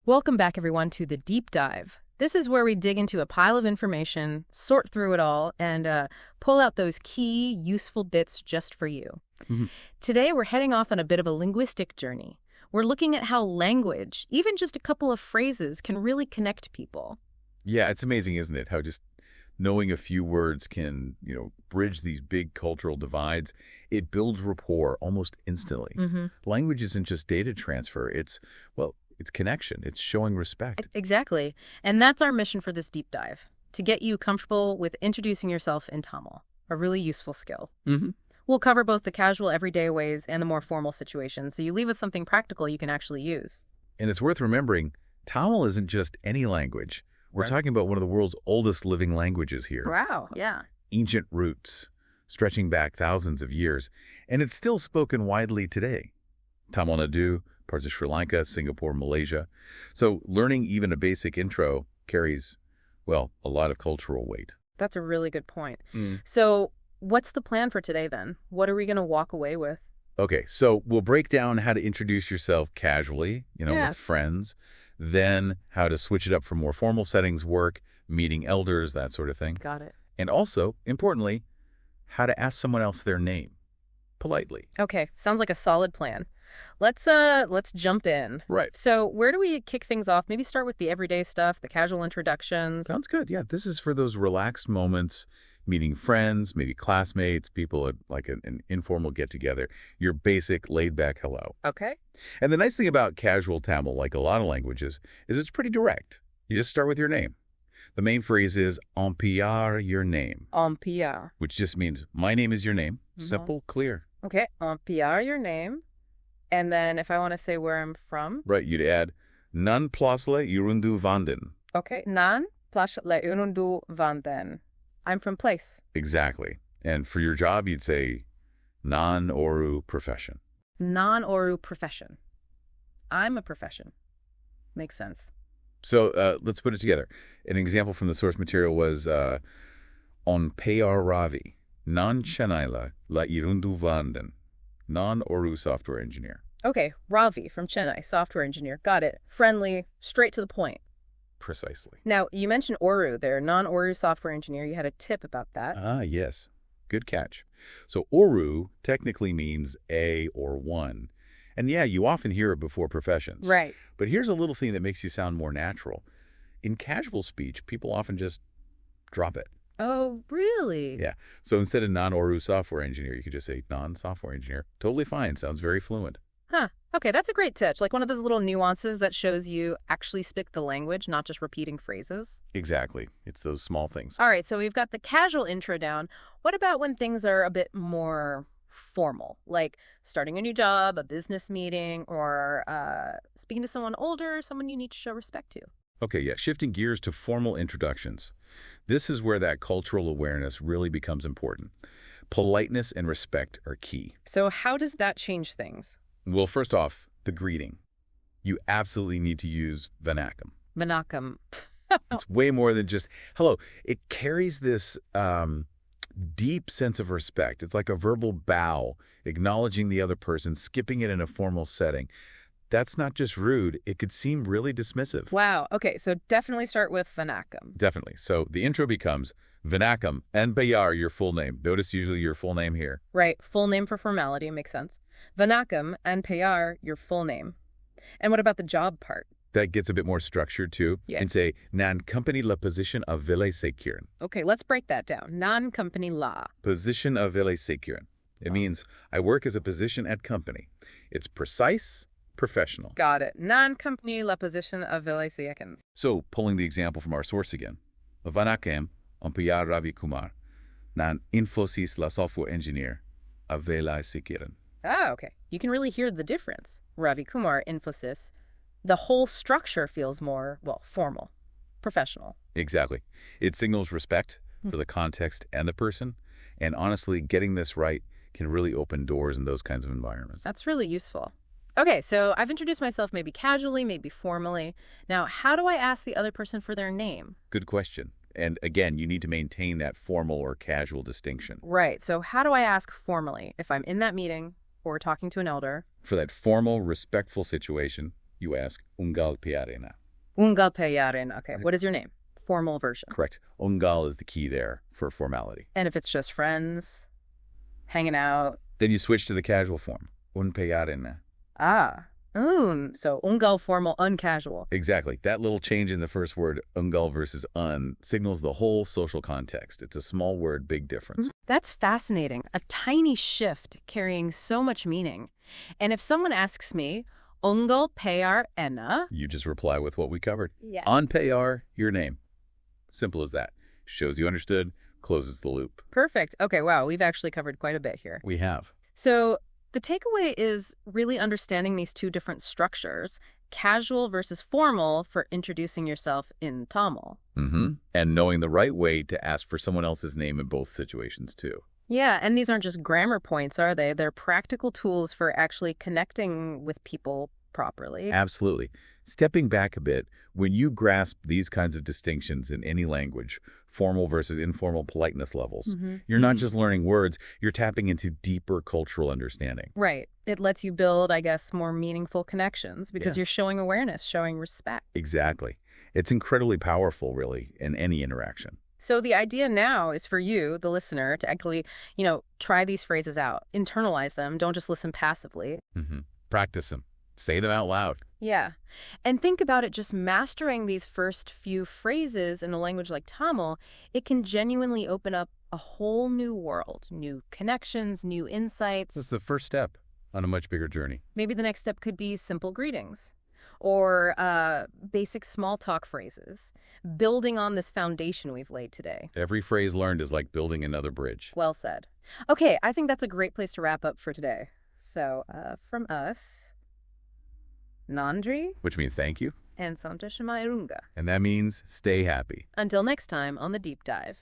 Welcome back, everyone, to the Deep Dive. This is where we dig into a pile of information, sort through it all, and pull out those key, useful bits just for you. hmm Today, we're heading off on a bit of a linguistic journey. We're looking at how language, even just a couple of phrases, can really connect people. Yeah, it's amazing, isn't it? How just knowing a few words can, bridge these big cultural divides. It builds rapport almost instantly. Language isn't just data transfer. It's connection. It's showing respect. Exactly. And that's our mission for this deep dive, to get you comfortable with introducing yourself in Tamil, a really useful skill. hmm We'll cover both the casual everyday ways and the more formal situations, so you leave with something practical you can actually use. And it's worth remembering, Tamil isn't just any language. We're Right. talking about one of the world's oldest living languages here. Wow, yeah. Ancient roots, stretching back thousands of years, and it's still spoken widely today. Tamil Nadu, parts of Sri Lanka, Singapore, Malaysia. So learning even a basic intro carries, a lot of cultural weight. That's a really good point. So what's the plan for today, then? What are we going to walk away with? Okay, so we'll break down how to introduce yourself casually, Yeah. with friends, then how to switch it up for more formal settings, work, meeting elders, that sort of thing. Got it. And also, importantly, how to ask someone else their name, politely. Okay, sounds like a solid plan. Let's jump in. Right. So where do we kick things off? Maybe start with the everyday stuff, the casual introductions. Sounds good. Yeah, this is for those relaxed moments, meeting friends, maybe classmates, people at like an informal get-together, your basic laid-back hello. Okay. And the nice thing about casual Tamil, like a lot of languages, is it's pretty direct. You just start with your name. The main phrase is "Ampiyar your name," PR. which just means my name is your name. Mhm. Simple, clear. Okay, PR your name. And then if I want to say where I'm from. Right, you'd add "Nan plasle irundu vanden." Okay, Nan plashle unundu vanden. I'm from place. Exactly. And for your job, you'd say "Non-oru profession." Non-Oru profession. I'm a profession. Makes sense. So let's put it together. An example from the source material was "On payar ravi, non chenaila la irundu vanden." Non-oru software engineer. Okay, Ravi from Chennai, software engineer. Got it. Friendly, straight to the point. Precisely. Now, you mentioned Oru there, non-Oru software engineer. You had a tip about that. Ah, yes. Good catch. So oru technically means a or one. And yeah, you often hear it before professions. Right. But here's a little thing that makes you sound more natural. In casual speech, people often just drop it. Oh, really? Yeah. So instead of non-oru software engineer, you could just say non-software engineer. Totally fine. Sounds very fluent. Huh. Okay, that's a great touch. Like one of those little nuances that shows you actually speak the language, not just repeating phrases. Exactly. It's those small things. All right, so we've got the casual intro down. What about when things are a bit more formal, like starting a new job, a business meeting, or speaking to someone older, someone you need to show respect to? Okay, yeah, shifting gears to formal introductions. This is where that cultural awareness really becomes important. Politeness and respect are key. So how does that change things? Well, first off, the greeting. You absolutely need to use vanakam. Vanakkam. It's way more than just hello. It carries this deep sense of respect. It's like a verbal bow, acknowledging the other person, skipping it in a formal setting. That's not just rude. It could seem really dismissive. Wow. Okay, so definitely start with Vanakkam. Definitely. So the intro becomes Vanakam and Bayar, your full name. Notice usually your full name here. Right, full name for formality, makes sense. Vanakkam and Payar, your full name. And what about the job part? That gets a bit more structured too. Yeah. And say, Nan company la position of Ville Sekiran. Okay, let's break that down. Non-company law. Position of Ville Sekiran. It means I work as a position at company. It's precise, professional. Got it. Non-company la position of Vilaysayakan. So, pulling the example from our source again. Vanakam, Ampiyar Ravi Kumar, Nan Infosys la software engineer, of Ville Sekiran. Ah, okay. You can really hear the difference. Ravi Kumar, Infosys. The whole structure feels more, formal, professional. Exactly. It signals respect for the context and the person. And honestly, getting this right can really open doors in those kinds of environments. That's really useful. Okay, so I've introduced myself maybe casually, maybe formally. Now, how do I ask the other person for their name? Good question. And again, you need to maintain that formal or casual distinction. Right, so how do I ask formally if I'm in that meeting or talking to an elder? For that formal, respectful situation, you ask, Ungal piarena. Ungal peyarin. Okay, what is your name? Formal version. Correct. Ungal is the key there for formality. And if it's just friends, hanging out? Then you switch to the casual form, un piarena. Ah, so ungal formal, uncasual. Exactly. That little change in the first word, ungal versus un, signals the whole social context. It's a small word, big difference. That's fascinating. A tiny shift carrying so much meaning. And if someone asks me, ungal payar ena? You just reply with what we covered. Yeah. On payar, your name. Simple as that. Shows you understood, closes the loop. Perfect. Okay, wow, we've actually covered quite a bit here. We have. So the takeaway is really understanding these two different structures, casual versus formal for introducing yourself in Tamil. And knowing the right way to ask for someone else's name in both situations, too. Yeah, and these aren't just grammar points, are they? They're practical tools for actually connecting with people properly. Absolutely. Stepping back a bit, when you grasp these kinds of distinctions in any language, formal versus informal politeness levels, you're not just learning words, you're tapping into deeper cultural understanding. Right. It lets you build, I guess, more meaningful connections because you're showing awareness, showing respect. Exactly. It's incredibly powerful, really, in any interaction. So the idea now is for you, the listener, to actually, try these phrases out, internalize them, don't just listen passively. Practice them. Say them out loud. Yeah. And think about it, just mastering these first few phrases in a language like Tamil, it can genuinely open up a whole new world, new connections, new insights. That's the first step on a much bigger journey. Maybe the next step could be simple greetings or basic small talk phrases, building on this foundation we've laid today. Every phrase learned is like building another bridge. Well said. Okay, I think that's a great place to wrap up for today. So from us, Nandri. Which means thank you. And Santa Shamairunga. And that means stay happy. Until next time on The Deep Dive.